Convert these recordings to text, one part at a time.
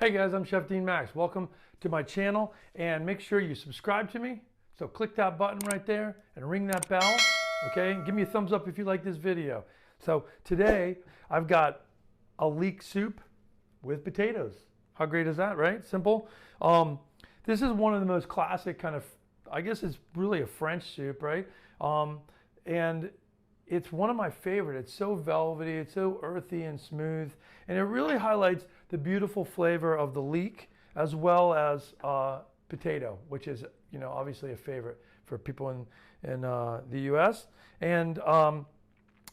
Hey guys, I'm Chef Dean Max. Welcome to my channel, and make sure you subscribe to me. So click that button right there and ring that bell, okay? And give me a thumbs up if you like this video. So today I've got a leek soup with potatoes. How great is that, right? Simple. This is one of the most classic kind of, I guess it's really a French soup, right? And it's one of my favorite. It's so velvety, it's so earthy and smooth, and it really highlights the beautiful flavor of the leek as well as potato, which is, you know, obviously a favorite for people in the U.S. And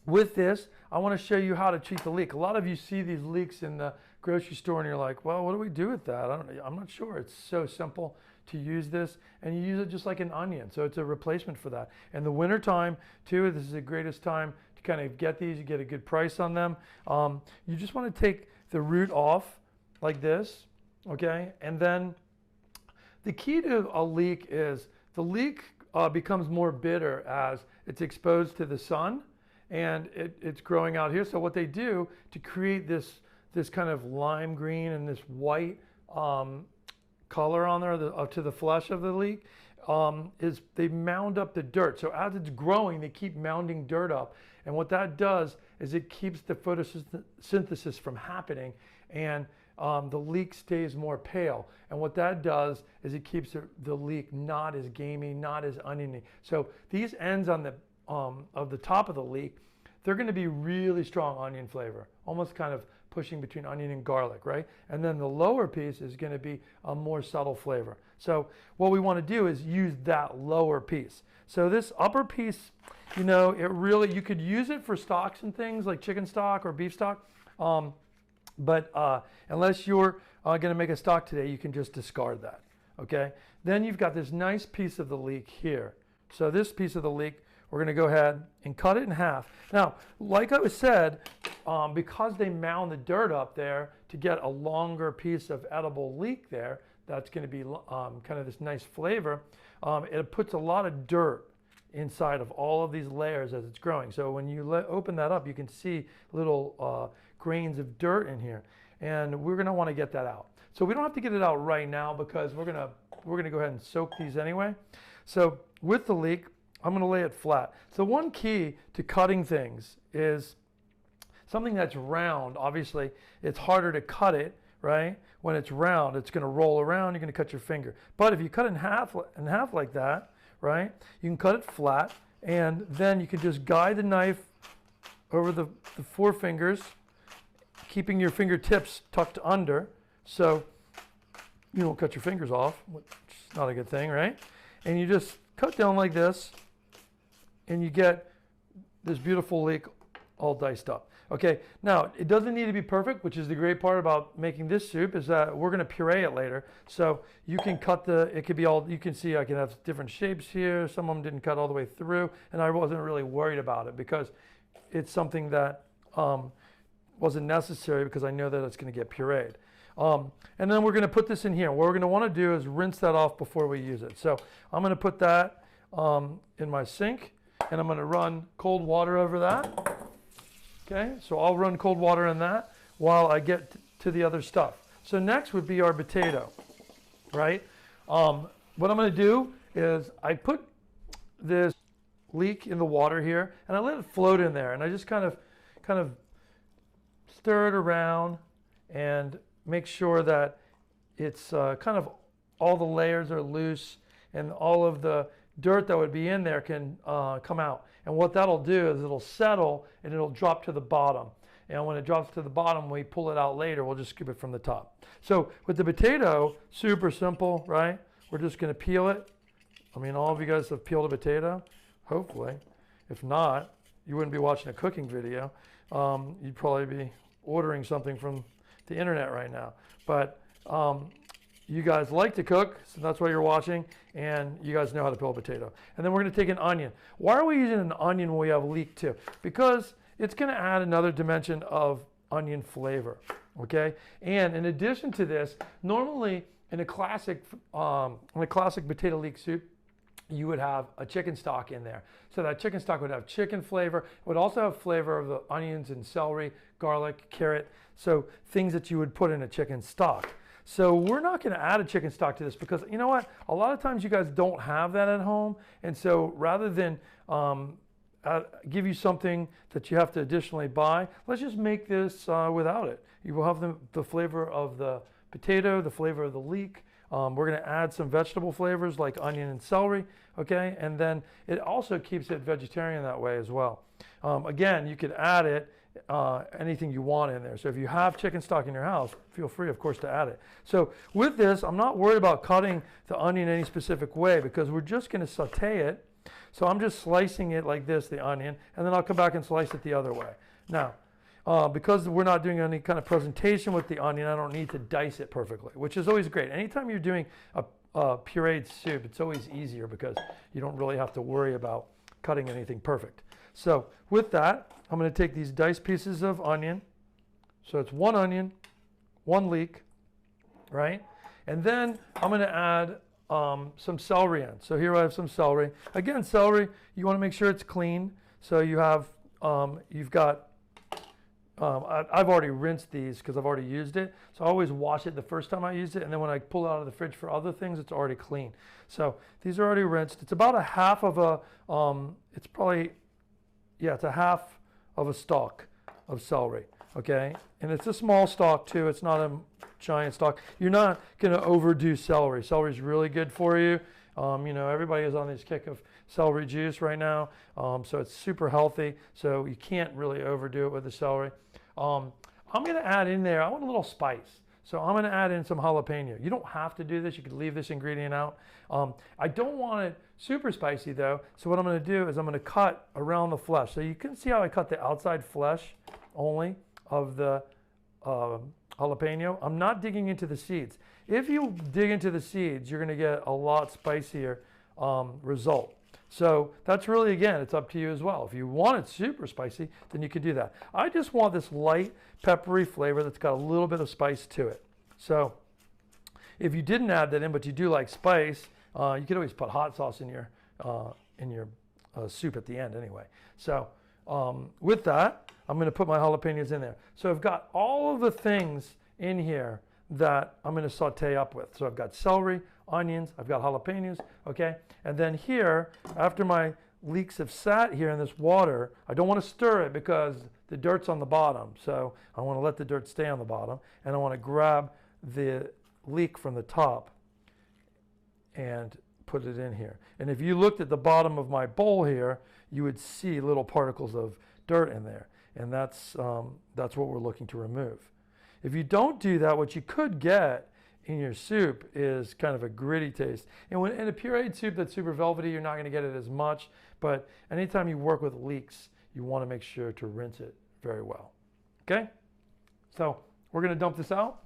with this, I want to show you how to treat the leek. A lot of you see these leeks in the grocery store and you're like, well, what do we do with that? I'm not sure. It's so simple to use this, and you use it just like an onion. So it's a replacement for that. In the winter time too, this is the greatest time to kind of get these. You get a good price on them. You just want to take the root off like this, okay? And then the key to a leek is the leek becomes more bitter as it's exposed to the sun and it's growing out here. So what they do to create this kind of lime green and this white color on there up to the flesh of the leek is they mound up the dirt. So as it's growing, they keep mounding dirt up. And what that does is it keeps the photosynthesis from happening, and the leek stays more pale. And what that does is it keeps the leek not as gamey, not as oniony. So these ends on the of the top of the leek, they're going to be really strong onion flavor, almost kind of pushing between onion and garlic, right? And then the lower piece is going to be a more subtle flavor. So what we want to do is use that lower piece. So this upper piece, you know, it really, you could use it for stocks and things like chicken stock or beef stock. But unless you're going to make a stock today, you can just discard that, okay? Then you've got this nice piece of the leek here. So this piece of the leek, we're going to go ahead and cut it in half. Now, like I said, because they mound the dirt up there to get a longer piece of edible leek there, that's going to be kind of this nice flavor. It puts a lot of dirt inside of all of these layers as it's growing. So when you open that up, you can see little grains of dirt in here, and we're going to want to get that out. So we don't have to get it out right now because we're going to go ahead and soak these anyway. So with the leek, I'm going to lay it flat. So one key to cutting things is something that's round. Obviously, it's harder to cut it, right? When it's round, it's going to roll around. You're going to cut your finger. But if you cut it in half like that, right? You can cut it flat, and then you can just guide the knife over the four fingers, keeping your fingertips tucked under, so you don't cut your fingers off, which is not a good thing, right? And you just cut down like this, and you get this beautiful leek all diced up. Okay, now it doesn't need to be perfect, which is the great part about making this soup, is that we're going to puree it later. So you can cut it could be all, you can see I can have different shapes here. Some of them didn't cut all the way through, and I wasn't really worried about it because it's something that wasn't necessary because I know that it's going to get pureed. And then we're going to put this in here. What we're going to want to do is rinse that off before we use it. So I'm going to put that in my sink, and I'm going to run cold water over that. Okay, so I'll run cold water in that while I get to the other stuff. So next would be our potato, right? What I'm going to do is I put this leek in the water here, and I let it float in there, and I just kind of stir it around and make sure that it's kind of all the layers are loose and all of the dirt that would be in there can come out. And what that'll do is it'll settle and it'll drop to the bottom. And when it drops to the bottom, we pull it out later, we'll just scoop it from the top. So with the potato, super simple, right? We're just going to peel it. I mean, all of you guys have peeled a potato, hopefully. If not, you wouldn't be watching a cooking video. You'd probably be ordering something from the internet right now. But you guys like to cook, so that's why you're watching, and you guys know how to peel a potato. And then we're going to take an onion. Why are we using an onion when we have leek too? Because it's going to add another dimension of onion flavor, okay? And in addition to this, normally in a classic potato leek soup, you would have a chicken stock in there. So that chicken stock would have chicken flavor. It would also have flavor of the onions and celery, garlic, carrot. So things that you would put in a chicken stock. So we're not going to add a chicken stock to this because you know what? A lot of times you guys don't have that at home. And so rather than give you something that you have to additionally buy, let's just make this without it. You will have the flavor of the potato, the flavor of the leek. We're going to add some vegetable flavors like onion and celery, okay? And then it also keeps it vegetarian that way as well. Again, you could add it, anything you want in there. So if you have chicken stock in your house, feel free, of course, to add it. So with this, I'm not worried about cutting the onion any specific way because we're just going to saute it. So I'm just slicing it like this, the onion, and then I'll come back and slice it the other way. Now, because we're not doing any kind of presentation with the onion, I don't need to dice it perfectly, which is always great. Anytime you're doing a pureed soup, it's always easier because you don't really have to worry about cutting anything perfect. So with that, I'm going to take these diced pieces of onion. So it's one onion, one leek, right? And then I'm going to add some celery in. So here I have some celery. Again, celery, you want to make sure it's clean. So you have, you've got, I've already rinsed these because I've already used it. So I always wash it the first time I use it. And then when I pull it out of the fridge for other things, it's already clean. So these are already rinsed. It's about a half of a, it's probably, yeah, it's a half of a stalk of celery, okay? And it's a small stalk too. It's not a giant stalk. You're not going to overdo celery. Celery is really good for you. You know, everybody is on this kick of celery juice right now, so it's super healthy. So you can't really overdo it with the celery. I'm going to add in there, I want a little spice. So I'm going to add in some jalapeno. You don't have to do this. You could leave this ingredient out. I don't want it super spicy though. So what I'm going to do is I'm going to cut around the flesh. So you can see how I cut the outside flesh only of the jalapeno. I'm not digging into the seeds. If you dig into the seeds, you're going to get a lot spicier result. So that's really, again, it's up to you as well. If you want it super spicy, then you can do that. I just want this light, peppery flavor that's got a little bit of spice to it. So if you didn't add that in, but you do like spice, you could always put hot sauce in your soup at the end anyway. So with that, I'm going to put my jalapenos in there. So I've got all of the things in here that I'm going to saute up with. So I've got celery, onions, I've got jalapenos, okay? And then here, after my leeks have sat here in this water, I don't want to stir it because the dirt's on the bottom. So I want to let the dirt stay on the bottom, and I want to grab the leek from the top and put it in here. And if you looked at the bottom of my bowl here, you would see little particles of dirt in there. And that's what we're looking to remove. If you don't do that, what you could get in your soup is kind of a gritty taste. And when in a pureed soup that's super velvety, you're not going to get it as much. But anytime you work with leeks, you want to make sure to rinse it very well. Okay? So we're going to dump this out.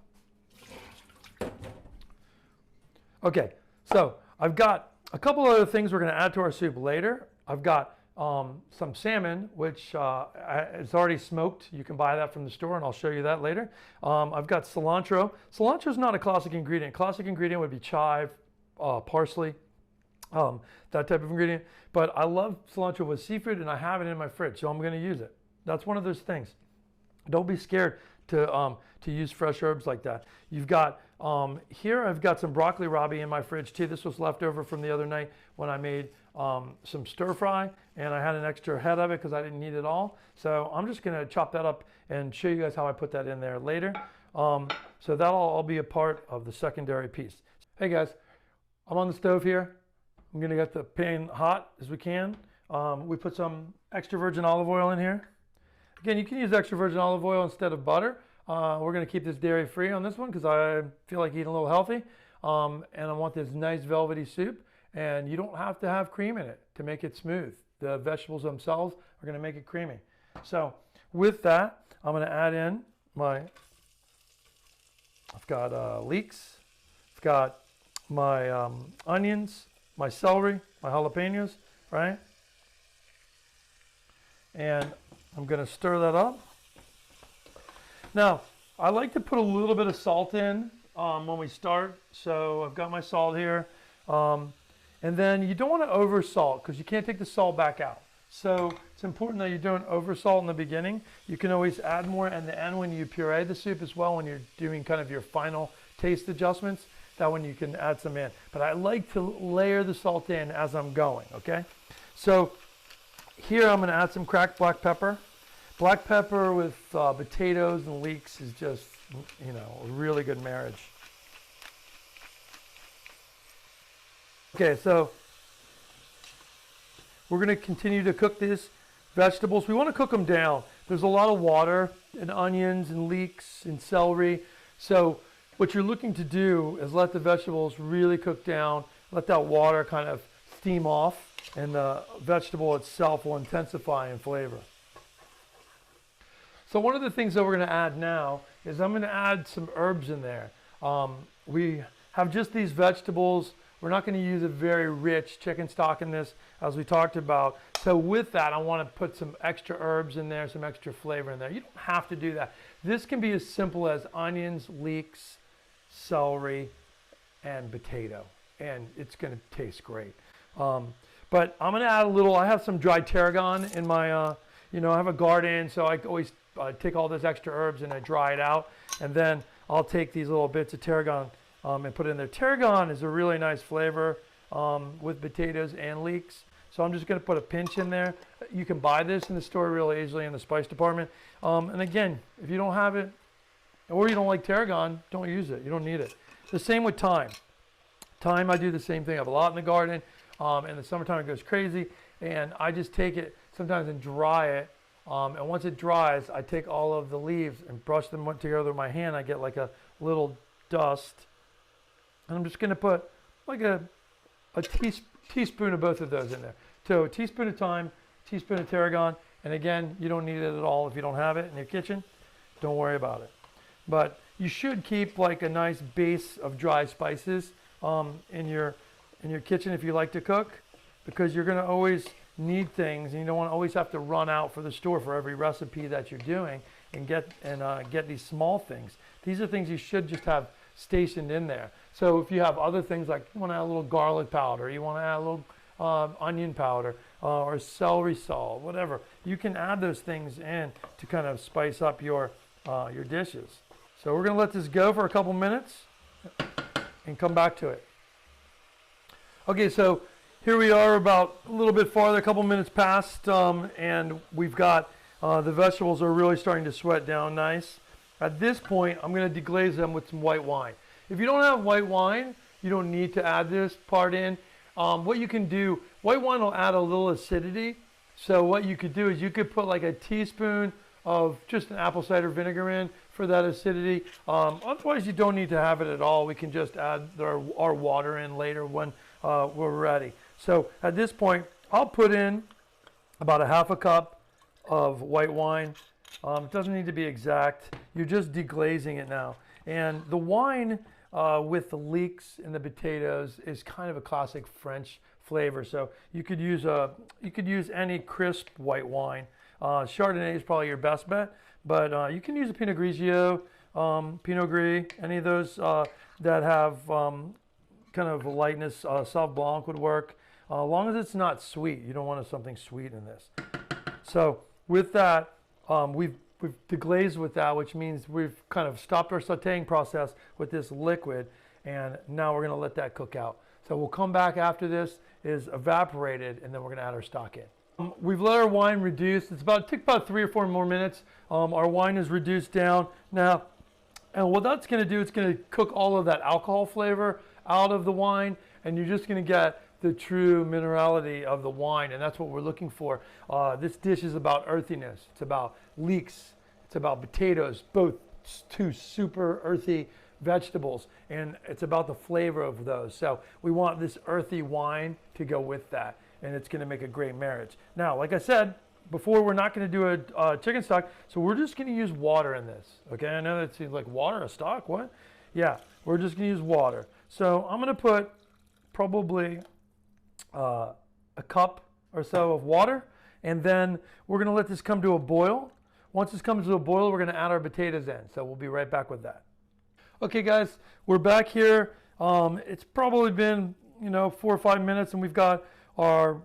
Okay, so I've got a couple other things we're going to add to our soup later. I've got some salmon, which is already smoked. You can buy that from the store, and I'll show you that later. I've got cilantro. Cilantro is not a classic ingredient. Classic ingredient would be chive, parsley, that type of ingredient. But I love cilantro with seafood, and I have it in my fridge, so I'm going to use it. That's one of those things. Don't be scared to use fresh herbs like that. You've got, here I've got some broccoli rabe in my fridge too. This was left over from the other night when I made some stir fry, and I had an extra head of it because I didn't need it all. So I'm just going to chop that up and show you guys how I put that in there later. So that'll all be a part of the secondary piece. Hey guys, I'm on the stove here. I'm going to get the pan hot as we can. We put some extra virgin olive oil in here. Again, you can use extra virgin olive oil instead of butter. We're going to keep this dairy free on this one because I feel like eating a little healthy. And I want this nice velvety soup. And you don't have to have cream in it to make it smooth. The vegetables themselves are going to make it creamy. So with that, I'm going to add in my, I've got leeks, I've got my onions, my celery, my jalapenos, right? And I'm going to stir that up. Now, I like to put a little bit of salt in when we start. So I've got my salt here. And then you don't want to over salt because you can't take the salt back out. So it's important that you don't over salt in the beginning. You can always add more in the end when you puree the soup as well, when you're doing kind of your final taste adjustments, that one you can add some in. But I like to layer the salt in as I'm going, okay? So here I'm gonna add some cracked black pepper. Black pepper with potatoes and leeks is just, you know, a really good marriage. Okay, so we're going to continue to cook these vegetables. We want to cook them down. There's a lot of water and onions and leeks and celery. So what you're looking to do is let the vegetables really cook down, let that water kind of steam off, and the vegetable itself will intensify in flavor. So one of the things that we're going to add now is I'm going to add some herbs in there. We have just these vegetables. We're not going to use a very rich chicken stock in this, as we talked about. So with that, I want to put some extra herbs in there, some extra flavor in there. You don't have to do that. This can be as simple as onions, leeks, celery, and potato, and it's going to taste great. But I'm going to add a little, I have some dried tarragon in my, you know, I have a garden, so I always take all those extra herbs and I dry it out. And then I'll take these little bits of tarragon and put it in there. Tarragon is a really nice flavor with potatoes and leeks. So I'm just going to put a pinch in there. You can buy this in the store really easily in the spice department. And again, if you don't have it or you don't like tarragon, don't use it. You don't need it. The same with thyme. Thyme, I do the same thing. I have a lot in the garden. In the summertime, it goes crazy. And I just take it sometimes and dry it. And once it dries, I take all of the leaves and brush them together with my hand. I get like a little dust. And I'm just going to put like a teaspoon of both of those in there. So a teaspoon of thyme, teaspoon of tarragon. And again, you don't need it at all if you don't have it in your kitchen. Don't worry about it. But you should keep like a nice base of dry spices in your kitchen if you like to cook, because you're going to always need things, and you don't want to always have to run out for the store for every recipe that you're doing and get these small things. These are things you should just have stationed in there. So if you have other things, like you want to add a little garlic powder, you want to add a little onion powder or celery salt, whatever, you can add those things in to kind of spice up your dishes. So we're going to let this go for a couple minutes and come back to it. Okay, so here we are about a little bit farther, a couple minutes past, and we've got the vegetables are really starting to sweat down nice. At this point, I'm going to deglaze them with some white wine. If you don't have white wine, you don't need to add this part in. What you can do, white wine will add a little acidity. So what you could do is you could put like a teaspoon of just an apple cider vinegar in for that acidity. Otherwise, you don't need to have it at all. We can just add our water in later when we're ready. So at this point, I'll put in about a half a cup of white wine. It doesn't need to be exact. You're just deglazing it now. And the wine with the leeks and the potatoes is kind of a classic French flavor. So you could use any crisp white wine. Chardonnay is probably your best bet, but you can use a Pinot Grigio, Pinot Gris, any of those that have kind of a lightness. Sauv Blanc would work, as long as it's not sweet. You don't want something sweet in this. So with that, we've deglazed with that, which means we've kind of stopped our sauteing process with this liquid, and now we're going to let that cook out. So we'll come back after this is evaporated, and then we're going to add our stock in. We've let our wine reduce. It took about 3 or 4 more minutes. Our wine is reduced down now, and what that's going to do, it's going to cook all of that alcohol flavor out of the wine, and you're just going to get the true minerality of the wine, and that's what we're looking for. This dish is about earthiness. It's about leeks. It's about potatoes, both two super earthy vegetables, and it's about the flavor of those. So we want this earthy wine to go with that, and it's going to make a great marriage. Now, like I said before, we're not going to do a chicken stock, so we're just going to use water in this. Okay, I know that seems like water, a stock, what? Yeah, we're just going to use water. So I'm going to put probably a cup or so of water, and then we're going to let this come to a boil. Once this comes to a boil, we're going to add our potatoes in. So we'll be right back with that. Okay, guys, we're back here. It's probably been 4 or 5 minutes, and we've got our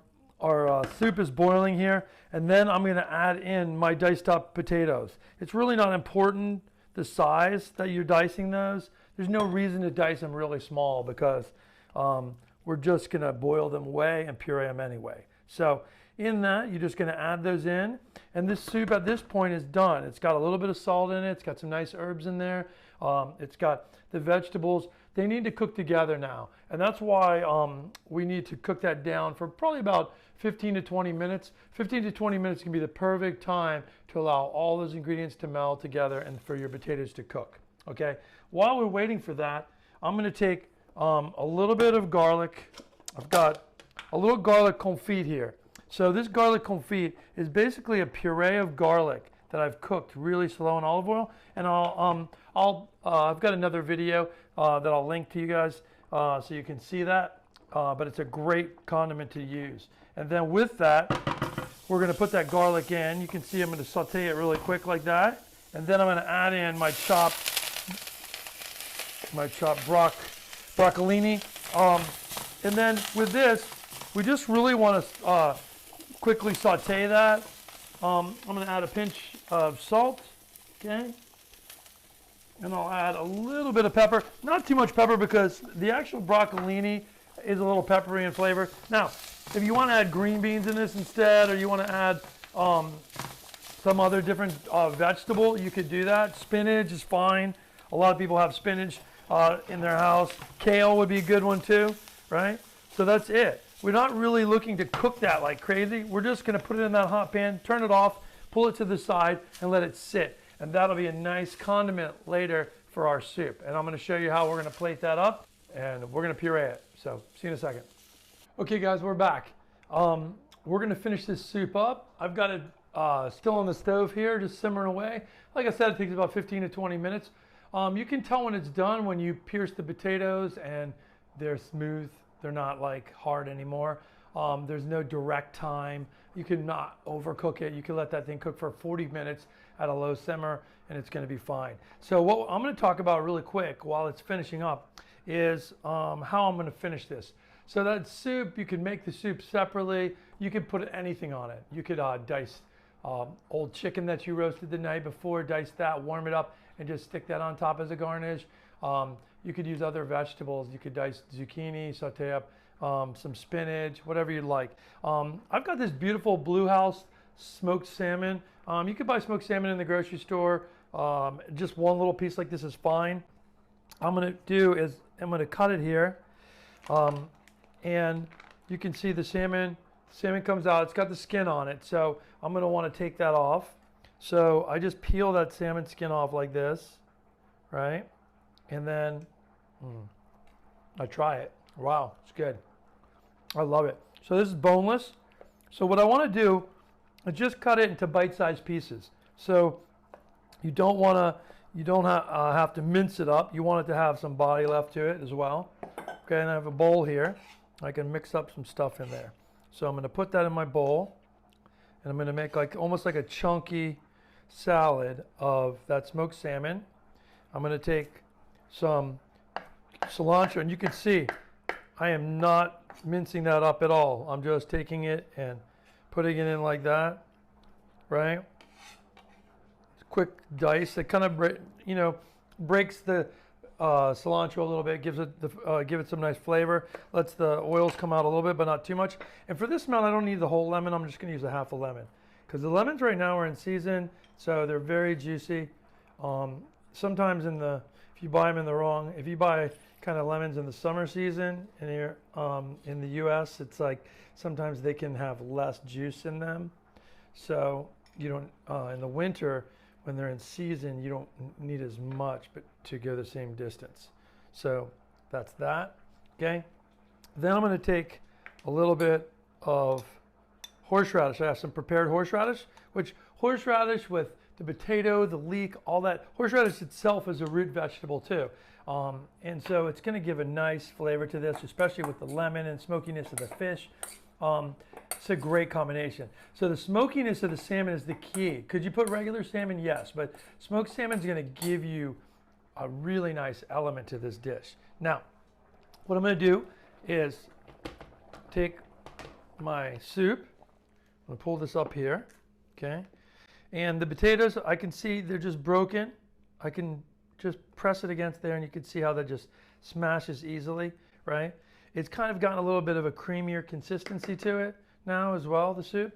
soup is boiling here, and then I'm going to add in my diced up potatoes. It's really not important the size that you're dicing those. there's no reason to dice them really small because we're just gonna boil them away and puree them anyway. So in that, you're just gonna add those in, and this soup at this point is done. It's got a little bit of salt in it, it's got some nice herbs in there, it's got the vegetables. They need to cook together now, and that's why we need to cook that down for probably about 15 to 20 minutes. 15 to 20 minutes can be the perfect time to allow all those ingredients to meld together and for your potatoes to cook, okay? While we're waiting for that, I'm gonna take a little bit of garlic. I've got a little garlic confit here. So this garlic confit is basically a puree of garlic that I've cooked really slow in olive oil, and I've got another video that I'll link to you guys so you can see that, but it's a great condiment to use. And then with that, we're gonna put that garlic in. You can see I'm gonna saute it really quick like that, and then I'm gonna add in my chopped broccolini. And then with this, we just really want to quickly saute that. I'm going to add a pinch of salt, okay? And I'll add a little bit of pepper. Not too much pepper because the actual broccolini is a little peppery in flavor. Now, if you want to add green beans in this instead, or you want to add some other different vegetable, you could do that. Spinach is fine. A lot of people have spinach in their house. Kale would be a good one too, right? So that's it. We're not really looking to cook that like crazy. We're just gonna put it in that hot pan, turn it off, pull it to the side, and let it sit. And that'll be a nice condiment later for our soup. And I'm gonna show you how we're gonna plate that up, and we're gonna puree it. So see you in a second. Okay guys, we're back. We're gonna finish this soup up. I've got it still on the stove here, just simmering away. Like I said, it takes about 15 to 20 minutes. You can tell when it's done when you pierce the potatoes and they're smooth. They're not like hard anymore. There's no direct time. You can not overcook it. You can let that thing cook for 40 minutes at a low simmer and it's gonna be fine. So what I'm gonna talk about really quick while it's finishing up is how I'm gonna finish this. So that soup, you can make the soup separately. You could put anything on it. You could dice old chicken that you roasted the night before, dice that, warm it up, and just stick that on top as a garnish. You could use other vegetables. You could dice zucchini, saute up some spinach, whatever you'd like. I've got this beautiful Blue House smoked salmon. You could buy smoked salmon in the grocery store. Just one little piece like this is fine. I'm gonna cut it here. And you can see the salmon comes out. It's got the skin on it. So I'm gonna wanna take that off. So I just peel that salmon skin off like this, right? And then I try it. Wow, it's good. I love it. So this is boneless. So what I want to do is just cut it into bite-sized pieces. So you don't have to mince it up. You want it to have some body left to it as well. Okay, and I have a bowl here. I can mix up some stuff in there. So I'm going to put that in my bowl, and I'm going to make almost like a chunky salad of that smoked salmon. I'm going to take some cilantro, and you can see I am not mincing that up at all. I'm just taking it and putting it in like that, right? Quick dice. It kind of breaks the cilantro a little bit, give it some nice flavor, lets the oils come out a little bit, but not too much. And for this amount, I don't need the whole lemon. I'm just going to use a half a lemon because the lemons right now are in season, so they're very juicy. Sometimes if you buy kind of lemons in the summer season in here, in the U.S., it's like sometimes they can have less juice in them. So you don't in the winter when they're in season, you don't need as much, but to go the same distance. So that's that. Okay. Then I'm going to take a little bit of horseradish. I have some prepared horseradish, which horseradish with the potato, the leek, all that. Horseradish itself is a root vegetable too. And so it's going to give a nice flavor to this, especially with the lemon and smokiness of the fish. It's a great combination. So the smokiness of the salmon is the key. Could you put regular salmon? Yes, but smoked salmon is going to give you a really nice element to this dish. Now, what I'm going to do is take my soup. I'm going to pull this up here, okay? And the potatoes, I can see they're just broken. I can just press it against there and you can see how that just smashes easily, right? It's kind of gotten a little bit of a creamier consistency to it now as well, the soup,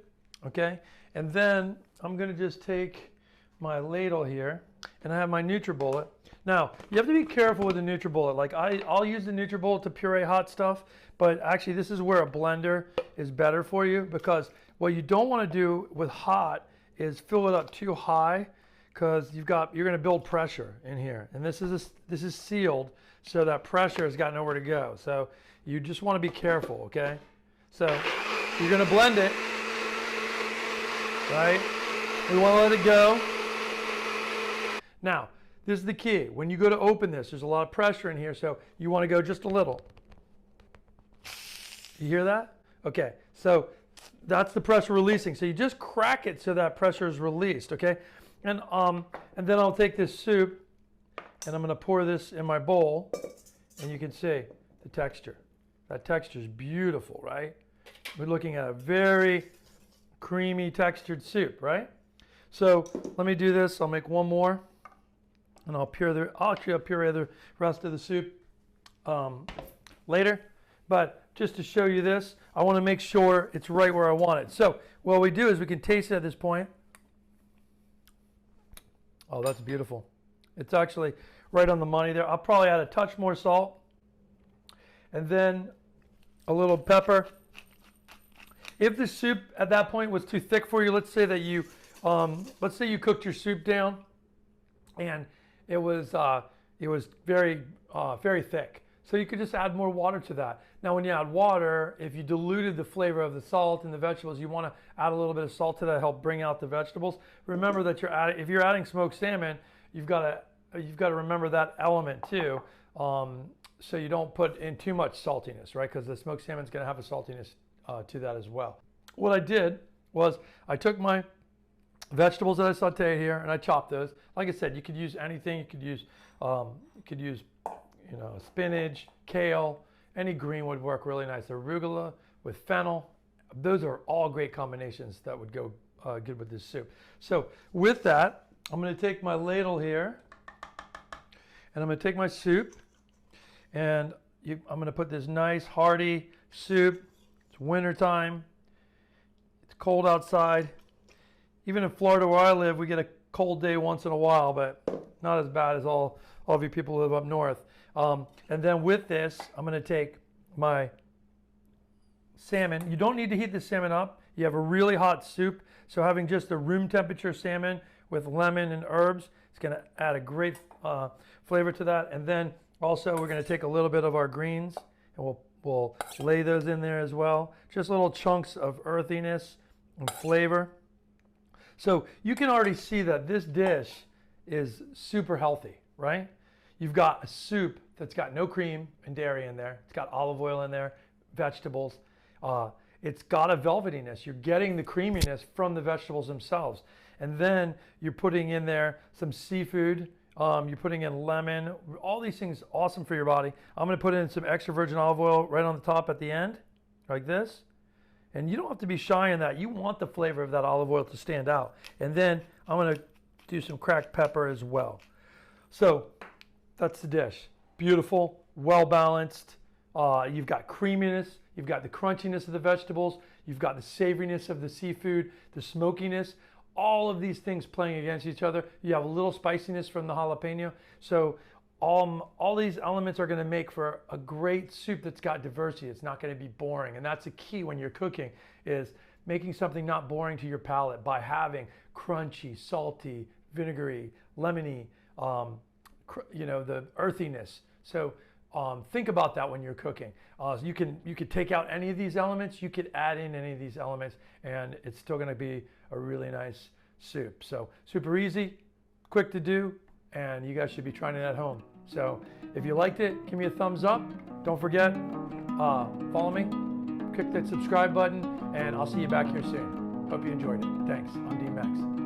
okay? And then I'm gonna just take my ladle here and I have my NutriBullet. Now, you have to be careful with the NutriBullet. Like I'll use the NutriBullet to puree hot stuff, but actually this is where a blender is better for you, because what you don't want to do with hot is fill it up too high, because you're going to build pressure in here. And this is sealed, so that pressure has got nowhere to go. So you just want to be careful, okay? So you're going to blend it, right? We want to let it go. Now, this is the key. When you go to open this, there's a lot of pressure in here, so you want to go just a little. You hear that? Okay, so that's the pressure releasing. So you just crack it so that pressure is released, okay? And then I'll take this soup and I'm going to pour this in my bowl, and you can see the texture. That texture is beautiful, right? We're looking at a very creamy textured soup, right? So let me do this. I'll make one more, and I'll puree the rest of the soup later. But just to show you this, I want to make sure it's right where I want it. So what we do is we can taste it at this point. Oh, that's beautiful. It's actually right on the money there. I'll probably add a touch more salt and then a little pepper. If the soup at that point was too thick for you, let's say that you cooked your soup down and it was very thick. So you could just add more water to that. Now when you add water, if you diluted the flavor of the salt and the vegetables, you want to add a little bit of salt to that to help bring out the vegetables. Remember that if you're adding smoked salmon, you've got to remember that element too, so you don't put in too much saltiness, right? Because the smoked salmon is going to have a saltiness to that as well. What I did was I took my vegetables that I sauteed here and I chopped those. Like I said, you could use anything. You could use spinach, kale, any green would work really nice. Arugula with fennel, those are all great combinations that would go good with this soup. So with that, I'm going to take my ladle here and I'm going to take my soup and I'm going to put this nice hearty soup. It's winter time. It's cold outside. Even in Florida where I live, we get a cold day once in a while, but not as bad as all of you people who live up north. And then with this, I'm going to take my salmon. You don't need to heat the salmon up. You have a really hot soup, so having just a room temperature salmon with lemon and herbs, it's going to add a great flavor to that. And then also we're going to take a little bit of our greens and we'll lay those in there as well. Just little chunks of earthiness and flavor. So you can already see that this dish is super healthy, right? You've got a soup that's got no cream and dairy in there. It's got olive oil in there, vegetables. It's got a velvetiness. You're getting the creaminess from the vegetables themselves. And then you're putting in there some seafood. You're putting in lemon. All these things awesome for your body. I'm going to put in some extra virgin olive oil right on the top at the end, like this. And you don't have to be shy in that. You want the flavor of that olive oil to stand out. And then I'm going to do some cracked pepper as well. So that's the dish. Beautiful, well balanced. You've got creaminess. You've got the crunchiness of the vegetables. You've got the savoriness of the seafood, the smokiness. All of these things playing against each other. You have a little spiciness from the jalapeno. So all these elements are going to make for a great soup that's got diversity. It's not going to be boring. And that's the key when you're cooking, is making something not boring to your palate by having crunchy, salty, vinegary, lemony, the earthiness. So think about that when you're cooking. You could take out any of these elements, you could add in any of these elements, and it's still going to be a really nice soup. So super easy, quick to do, and you guys should be trying it at home. So if you liked it, give me a thumbs up. Don't forget, follow me, click that subscribe button, and I'll see you back here soon. Hope you enjoyed it. Thanks. I'm D Max.